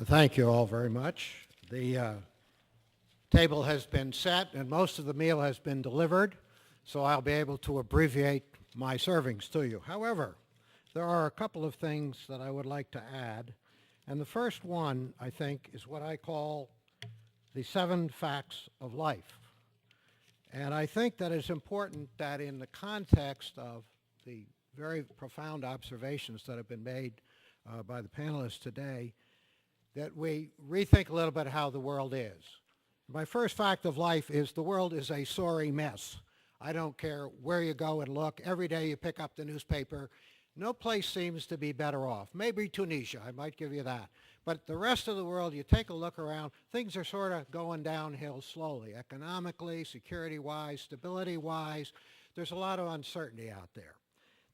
Thank you all very much. The table has been set and most of the meal has been delivered, so I'll be able to abbreviate my servings to you. However, there are a couple of things that I would like to add, and the first one, I think, is what I call the 7 facts of life. And I think that it's important that in the context of the very profound observations that have been made by the panelists today, that we rethink a little bit how the world is. My first fact of life is the world is a sorry mess. I don't care where you go and look. Every day you pick up the newspaper. No place seems to be better off. Maybe Tunisia, I might give you that. But the rest of the world, you take a look around, things are sort of going downhill slowly, economically, security-wise, stability-wise. There's a lot of uncertainty out there.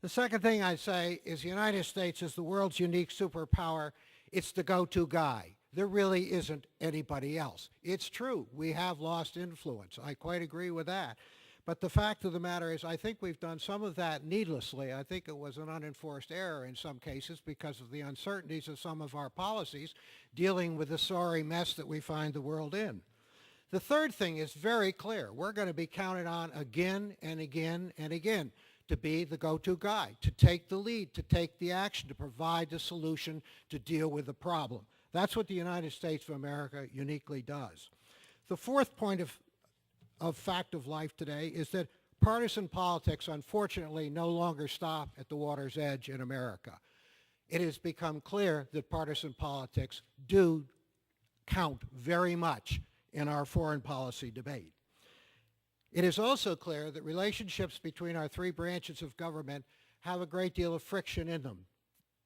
The second thing I'd say is the United States is the world's unique superpower. It's the go-to guy. There really isn't anybody else. It's true, we have lost influence. I quite agree with that. But the fact of the matter is I think we've done some of that needlessly. I think it was an unenforced error in some cases because of the uncertainties of some of our policies dealing with the sorry mess that we find the world in. The third thing is very clear. We're going to be counted on again and again and again to be the go-to guy, to take the lead, to take the action, to provide the solution to deal with the problem. That's what the United States of America uniquely does. The fourth point of fact of life today is that partisan politics, unfortunately, no longer stop at the water's edge in America. It has become clear that partisan politics do count very much in our foreign policy debate. It is also clear that relationships between our 3 branches of government have a great deal of friction in them.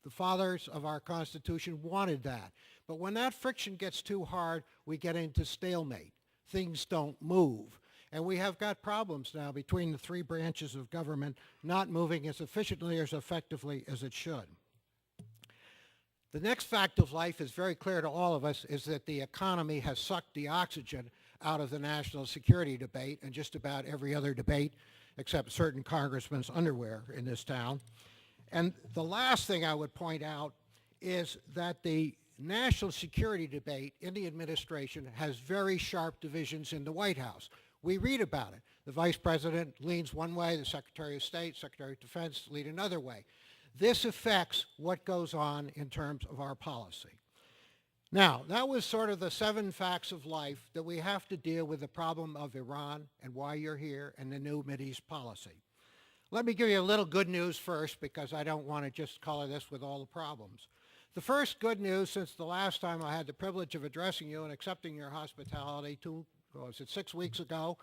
The fathers of our Constitution wanted that. But when that friction gets too hard, we get into stalemate. Things don't move. And we have got problems now between the 3 branches of government not moving as efficiently or as effectively as it should. The next fact of life is very clear to all of us, is that the economy has sucked the oxygen out of the national security debate and just about every other debate except certain congressmen's underwear in this town. And the last thing I would point out is that the national security debate in the administration has very sharp divisions in the White House. We read about it. The Vice President leans one way, the Secretary of State, Secretary of Defense lean another way. This affects what goes on in terms of our policy. Now, that was sort of the 7 facts of life that we have to deal with the problem of Iran and why you're here and the new Mideast policy. Let me give you a little good news first because I don't want to just color this with all the problems. The first good news since the last time I had the privilege of addressing you and accepting your hospitality 6 weeks ago,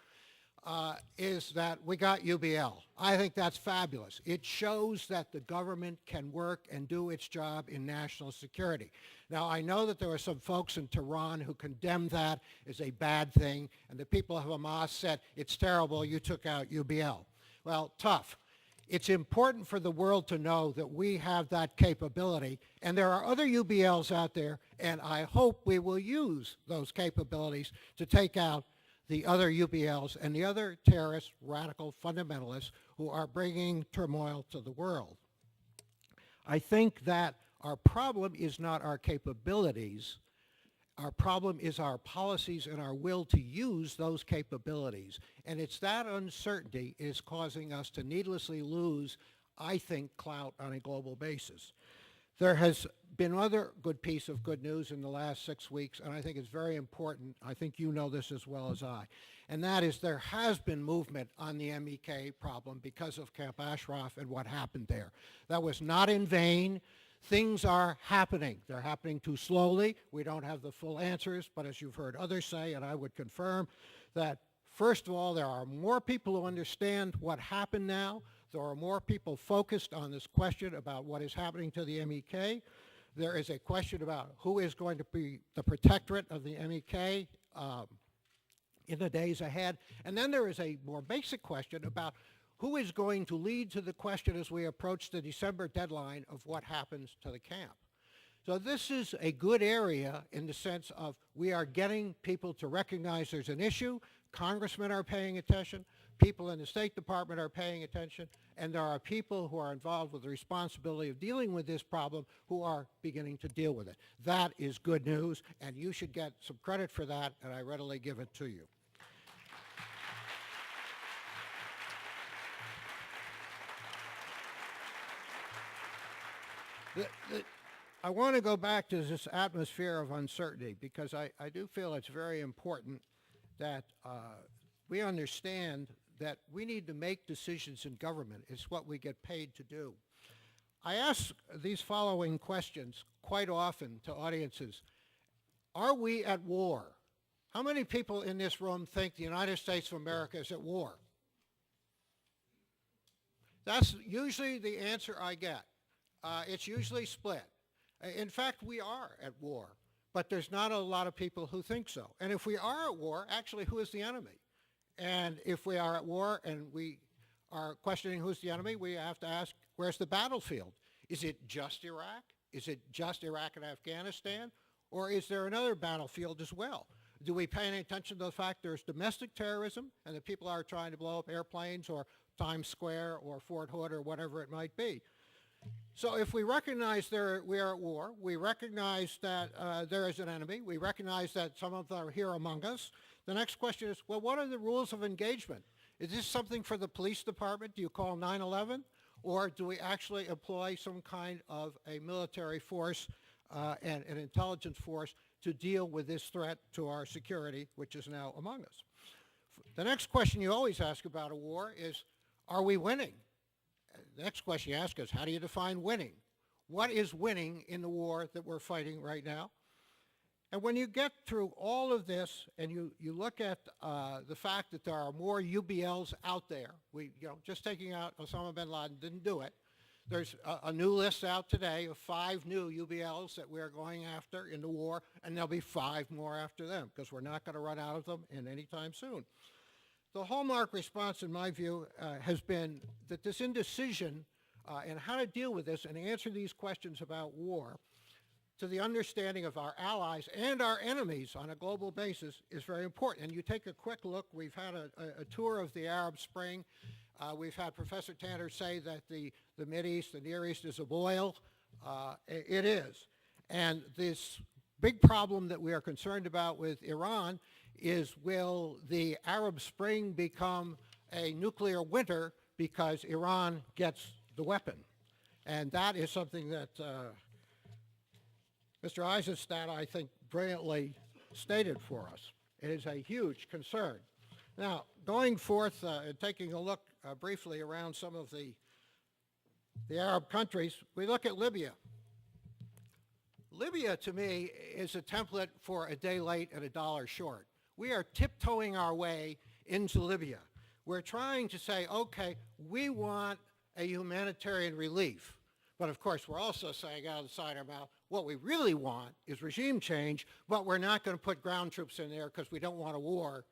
is that we got UBL. I think that's fabulous. It shows that the government can work and do its job in national security. Now, I know that there are some folks in Tehran who condemn that as a bad thing, and the people of Hamas said, it's terrible, you took out UBL. Well, tough. It's important for the world to know that we have that capability, and there are other UBLs out there, and I hope we will use those capabilities to take out the other UBLs and the other terrorist, radical fundamentalists who are bringing turmoil to the world. I think that our problem is not our capabilities. Our problem is our policies and our will to use those capabilities. And it's that uncertainty is causing us to needlessly lose, I think, clout on a global basis. There has been another good piece of good news in the last 6 weeks, and I think it's very important. I think you know this as well as I. And that is there has been movement on the MEK problem because of Camp Ashraf and what happened there. That was not in vain. Things are happening. They're happening too slowly. We don't have the full answers, but as you've heard others say, and I would confirm, that first of all, there are more people who understand what happened now. There are more people focused on this question about what is happening to the MEK. There is a question about who is going to be the protectorate of the MEK in the days ahead. And then there is a more basic question about who is going to lead to the question as we approach the December deadline of what happens to the camp. So this is a good area in the sense of we are getting people to recognize there's an issue. Congressmen are paying attention. People in the State Department are paying attention. and there are people who are involved with the responsibility of dealing with this problem who are beginning to deal with it. That is good news, and you should get some credit for that, and I readily give it to you. I want to go back to this atmosphere of uncertainty because I do feel it's very important that we understand that we need to make decisions in government. It's what we get paid to do. I ask these following questions quite often to audiences. Are we at war? How many people in this room think the United States of America is at war? That's usually the answer I get. It's usually split. In fact, we are at war, but there's not a lot of people who think so. And if we are at war, actually, who is the enemy? And if we are at war and we are questioning who's the enemy, we have to ask, where's the battlefield? Is it just Iraq? Is it just Iraq and Afghanistan? Or is there another battlefield as well? Do we pay any attention to the fact there's domestic terrorism and that people are trying to blow up airplanes or Times Square or Fort Hood or whatever it might be? So if we recognize we are at war, we recognize that there is an enemy, we recognize that some of them are here among us, the next question is, well, what are the rules of engagement? Is this something for the police department? Do you call 911? Or do we actually employ some kind of a military force and an intelligence force to deal with this threat to our security, which is now among us? The next question you always ask about a war is, are we winning? The next question you ask is, how do you define winning? What is winning in the war that we're fighting right now? And when you get through all of this and you look at the fact that there are more UBLs out there, just taking out Osama bin Laden didn't do it. There's a new list out today of 5 new UBLs that we're going after in the war, and there'll be 5 more after them because we're not going to run out of them in any time soon. The hallmark response, in my view, has been that this indecision and how to deal with this and answer these questions about war to the understanding of our allies and our enemies on a global basis is very important. And you take a quick look. We've had a tour of the Arab Spring. We've had Professor Tanner say that the Mideast, the Near East is a boil. It is. And this big problem that we are concerned about with Iran is, will the Arab Spring become a nuclear winter because Iran gets the weapon? And that is something that Mr. Eisenstadt, I think, brilliantly stated for us. It is a huge concern. Now, going forth and taking a look briefly around some of the Arab countries, we look at Libya. Libya, to me, is a template for a day late and a dollar short. We are tiptoeing our way into Libya. We're trying to say, okay, we want a humanitarian relief. But of course, we're also saying out of the side of our mouth, what we really want is regime change, but we're not going to put ground troops in there because we don't want a war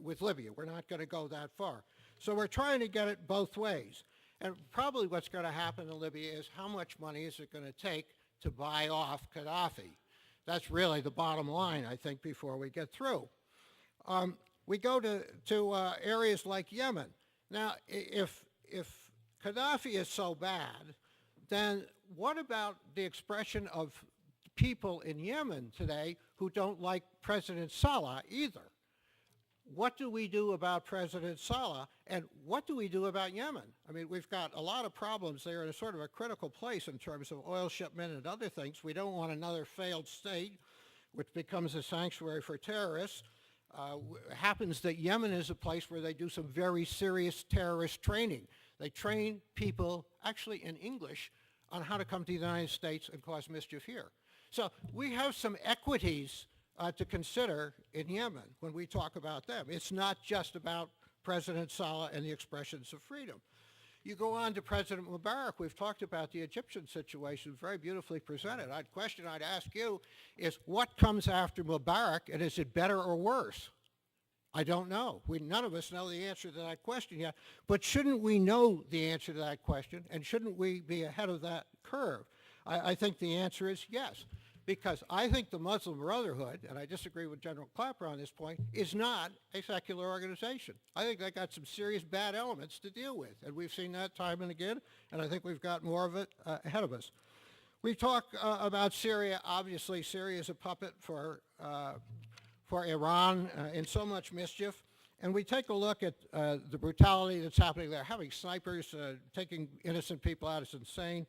with Libya. We're not going to go that far. So we're trying to get it both ways. And probably what's going to happen in Libya is how much money is it going to take to buy off Gaddafi? That's really the bottom line, I think, before we get through. We go to areas like Yemen. Now, if Gaddafi is so bad, then what about the expression of people in Yemen today who don't like President Saleh either? What do we do about President Saleh, and what do we do about Yemen? I mean, we've got a lot of problems there in a sort of a critical place in terms of oil shipment and other things. We don't want another failed state which becomes a sanctuary for terrorists. It happens that Yemen is a place where they do some very serious terrorist training. They train people, actually in English, on how to come to the United States and cause mischief here. So we have some equities to consider in Yemen when we talk about them. It's not just about President Saleh and the expressions of freedom. You go on to President Mubarak. We've talked about the Egyptian situation, very beautifully presented. The question I'd ask you is, what comes after Mubarak, and is it better or worse? I don't know. None of us know the answer to that question yet, but shouldn't we know the answer to that question, and shouldn't we be ahead of that curve? I think the answer is yes. because I think the Muslim Brotherhood, and I disagree with General Clapper on this point, is not a secular organization. I think they got some serious bad elements to deal with, and we've seen that time and again, and I think we've got more of it ahead of us. We talk about Syria. Obviously, Syria is a puppet for Iran in so much mischief. And we take a look at the brutality that's happening there. Having snipers taking innocent people out is insane.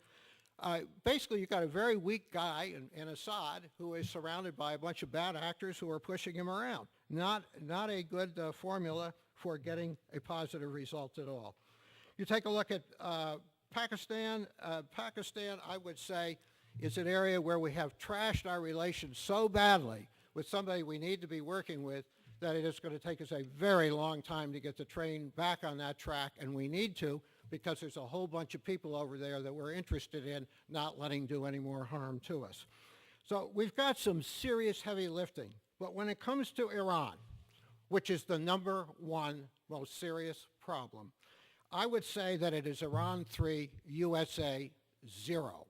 Basically, you've got a very weak guy in Assad who is surrounded by a bunch of bad actors who are pushing him around. Not a good formula for getting a positive result at all. You take a look at Pakistan. Pakistan, I would say, is an area where we have trashed our relations so badly with somebody we need to be working with that it is going to take us a very long time to get the train back on that track, and we need to, because there's a whole bunch of people over there that we're interested in not letting do any more harm to us. So we've got some serious heavy lifting, but when it comes to Iran, which is the number one most serious problem, I would say that it is Iran 3, USA 0.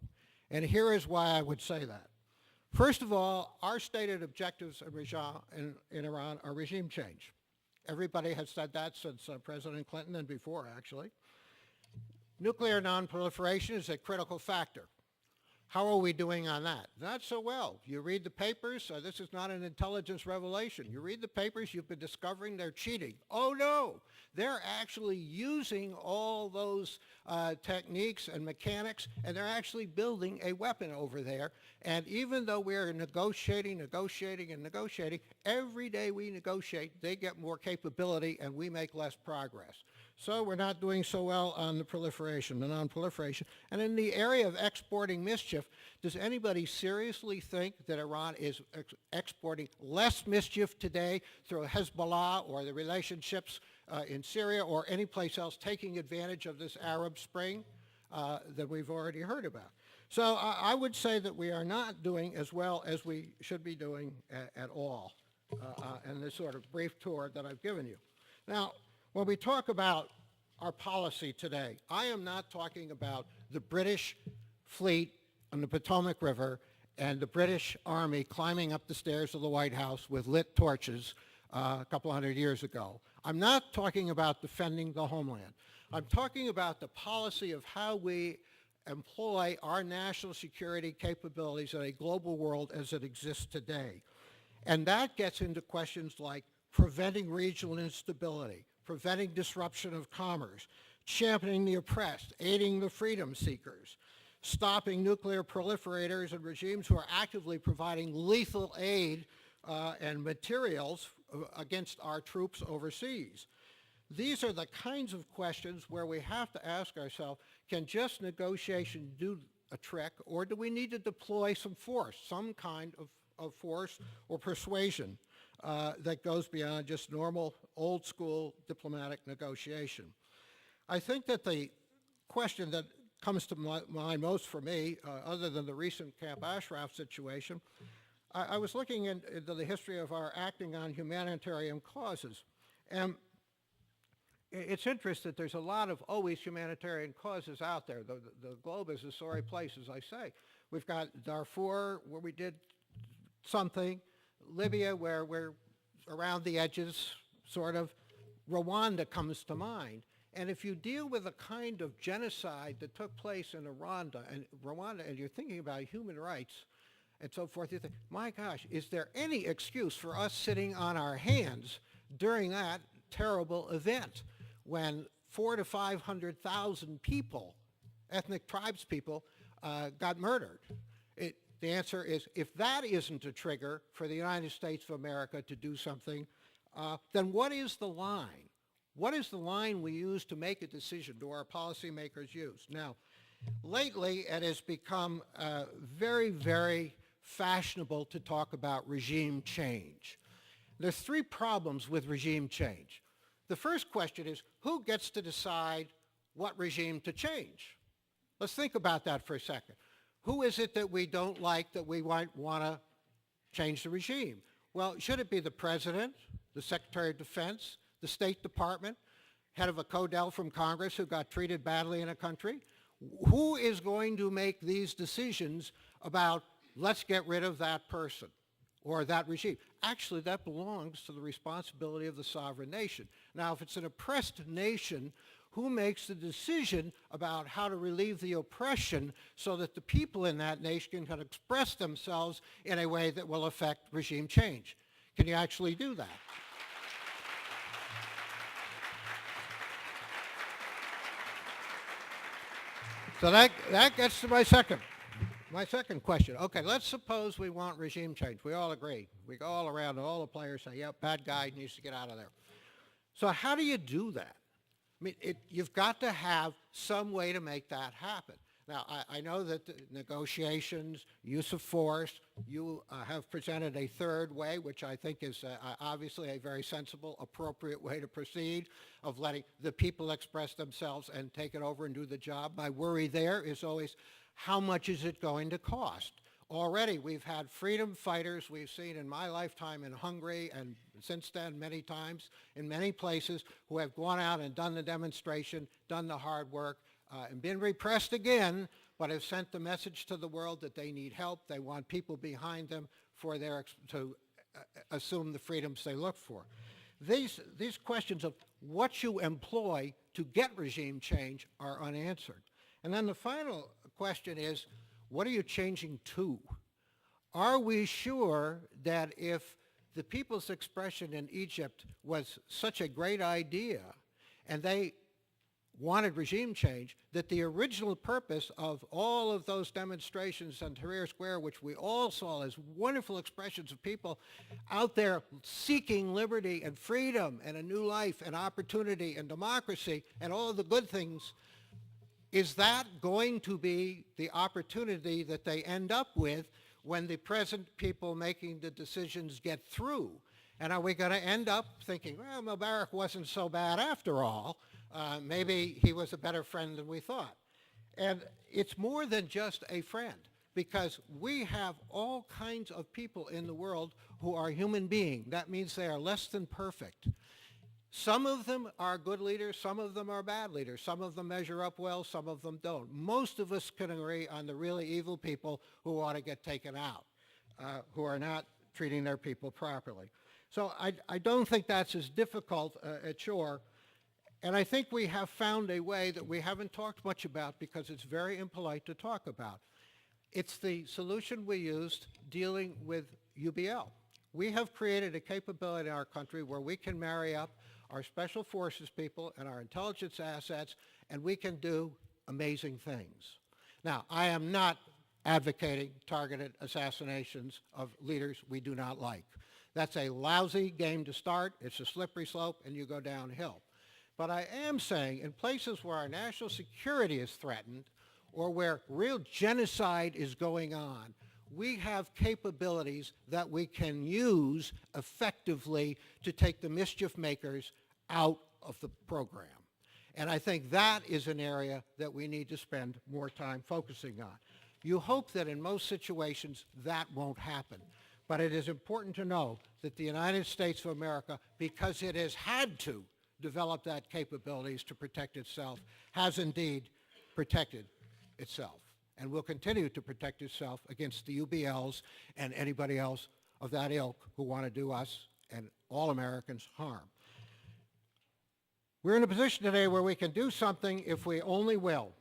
And here is why I would say that. First of all, our stated objectives in Iran are regime change. Everybody has said that since President Clinton and before, actually. Nuclear nonproliferation is a critical factor. How are we doing on that? Not so well. You read the papers. This is not an intelligence revelation. You read the papers, you've been discovering they're cheating. Oh, no. They're actually using all those techniques and mechanics, and they're actually building a weapon over there. And even though we're negotiating, every day we negotiate, they get more capability, and we make less progress. So we're not doing so well on the proliferation, the non-proliferation. And in the area of exporting mischief, does anybody seriously think that Iran is exporting less mischief today through Hezbollah or the relationships in Syria or any place else taking advantage of this Arab Spring that we've already heard about? So I would say that we are not doing as well as we should be doing at all in this sort of brief tour that I've given you. Now, when we talk about our policy today, I am not talking about the British fleet on the Potomac River and the British Army climbing up the stairs of the White House with lit torches a couple hundred years ago. I'm not talking about defending the homeland. I'm talking about the policy of how we employ our national security capabilities in a global world as it exists today. And that gets into questions like preventing regional instability, preventing disruption of commerce, championing the oppressed, aiding the freedom seekers, stopping nuclear proliferators and regimes who are actively providing lethal aid and materials against our troops overseas. These are the kinds of questions where we have to ask ourselves, can just negotiation do a trick, or do we need to deploy some force, some kind of force or persuasion that goes beyond just normal, old-school diplomatic negotiation? I think that the question that comes to mind most for me, other than the recent Camp Ashraf situation, I was looking into the history of our acting on humanitarian causes. And it's interesting that there's a lot of always humanitarian causes out there. The globe is a sorry place, as I say. We've got Darfur, where we did something, Libya, where we're around the edges, sort of. Rwanda comes to mind. And if you deal with the kind of genocide that took place in Rwanda, and you're thinking about human rights and so forth, you think, my gosh, is there any excuse for us sitting on our hands during that terrible event when 400,000 to 500,000 people, ethnic tribes people, got murdered? The answer is, if that isn't a trigger for the United States of America to do something, then what is the line? What is the line we use to make a decision? Do our policymakers use? Now, lately it has become very, very fashionable to talk about regime change. There's three problems with regime change. The first question is, who gets to decide what regime to change? Let's think about that for a second. Who is it that we don't like that we might want to change the regime? Well, should it be the President, the Secretary of Defense, the State Department, head of a CODEL from Congress who got treated badly in a country? Who is going to make these decisions about let's get rid of that person or that regime. Actually, that belongs to the responsibility of the sovereign nation. Now, if it's an oppressed nation, who makes the decision about how to relieve the oppression so that the people in that nation can express themselves in a way that will affect regime change? Can you actually do that? So that gets to my second question. Okay, let's suppose we want regime change. We all agree. We go all around, all the players say, yep, bad guy needs to get out of there. So how do you do that? I mean, you've got to have some way to make that happen. Now, I know that the negotiations, use of force, you have presented a third way, which I think is obviously a very sensible, appropriate way to proceed, of letting the people express themselves and take it over and do the job. My worry there is always, how much is it going to cost? Already, we've had freedom fighters we've seen in my lifetime in Hungary, and since then many times in many places, who have gone out and done the demonstration, done the hard work, and been repressed again, but have sent the message to the world that they need help. They want people behind them to assume the freedoms they look for. These questions of what you employ to get regime change are unanswered. And then the final question is, what are you changing to? Are we sure that if the people's expression in Egypt was such a great idea and they wanted regime change, that the original purpose of all of those demonstrations on Tahrir Square, which we all saw as wonderful expressions of people out there seeking liberty and freedom and a new life and opportunity and democracy and all of the good things, is that going to be the opportunity that they end up with when the present people making the decisions get through? And are we going to end up thinking, well, Mubarak wasn't so bad after all. Maybe he was a better friend than we thought. And it's more than just a friend, because we have all kinds of people in the world who are human beings. That means they are less than perfect. Some of them are good leaders, some of them are bad leaders, some of them measure up well, some of them don't. Most of us can agree on the really evil people who ought to get taken out, who are not treating their people properly. So I don't think that's as difficult a chore, and I think we have found a way that we haven't talked much about because it's very impolite to talk about. It's the solution we used dealing with UBL. We have created a capability in our country where we can marry up our special forces people and our intelligence assets, and we can do amazing things. Now, I am not advocating targeted assassinations of leaders we do not like. That's a lousy game to start. It's a slippery slope, and you go downhill. But I am saying in places where our national security is threatened or where real genocide is going on, we have capabilities that we can use effectively to take the mischief makers out of the program. And I think that is an area that we need to spend more time focusing on. You hope that in most situations that won't happen. But it is important to know that the United States of America, because it has had to develop that capabilities to protect itself, has indeed protected itself and will continue to protect itself against the UBLs and anybody else of that ilk who want to do us and all Americans harm. We're in a position today where we can do something if we only will.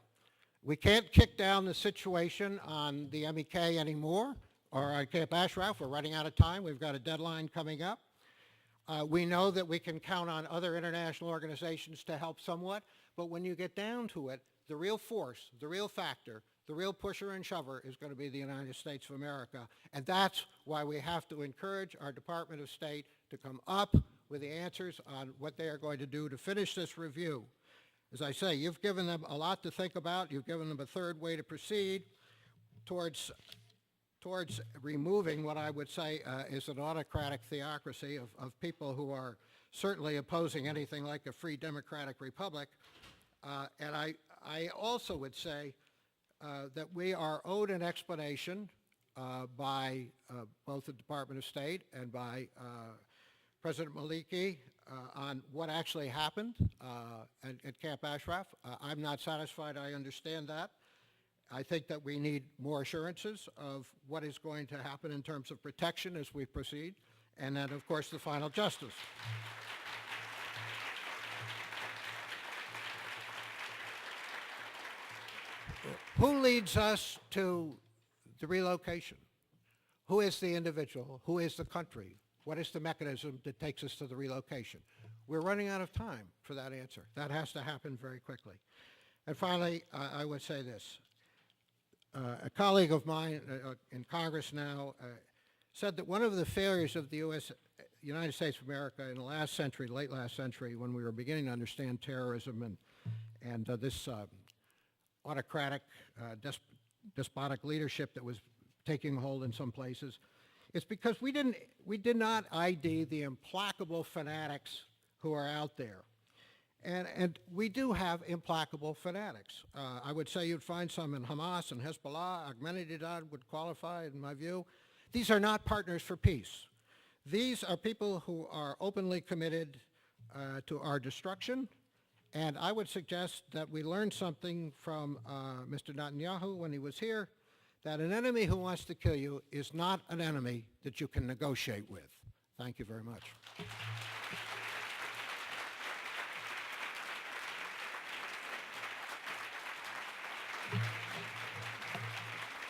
We can't kick down the situation on the MEK anymore, or on Camp Ashraf. We're running out of time. We've got a deadline coming up. We know that we can count on other international organizations to help somewhat, but when you get down to it, the real force, the real factor, the real pusher and shover is going to be the United States of America. And that's why we have to encourage our Department of State to come up with the answers on what they are going to do to finish this review. As I say, you've given them a lot to think about. You've given them a third way to proceed towards removing what I would say is an autocratic theocracy of people who are certainly opposing anything like a free democratic republic. And I also would say that we are owed an explanation by both the Department of State and by President Maliki on what actually happened at Camp Ashraf. I'm not satisfied I understand that. I think that we need more assurances of what is going to happen in terms of protection as we proceed, and then, of course, the final justice. Who leads us to the relocation? Who is the individual? Who is the country? What is the mechanism that takes us to the relocation? We're running out of time for that answer. That has to happen very quickly. And finally, I would say this. A colleague of mine in Congress now said that one of the failures of the United States of America in the last century, late last century, when we were beginning to understand terrorism and this autocratic, despotic leadership that was taking hold in some places, it's because we did not ID the implacable fanatics who are out there. And we do have implacable fanatics. I would say you'd find some in Hamas and Hezbollah. Ahmadinejad would qualify, in my view. These are not partners for peace. These are people who are openly committed to our destruction. And I would suggest that we learn something from Mr. Netanyahu when he was here, that an enemy who wants to kill you is not an enemy that you can negotiate with. Thank you very much.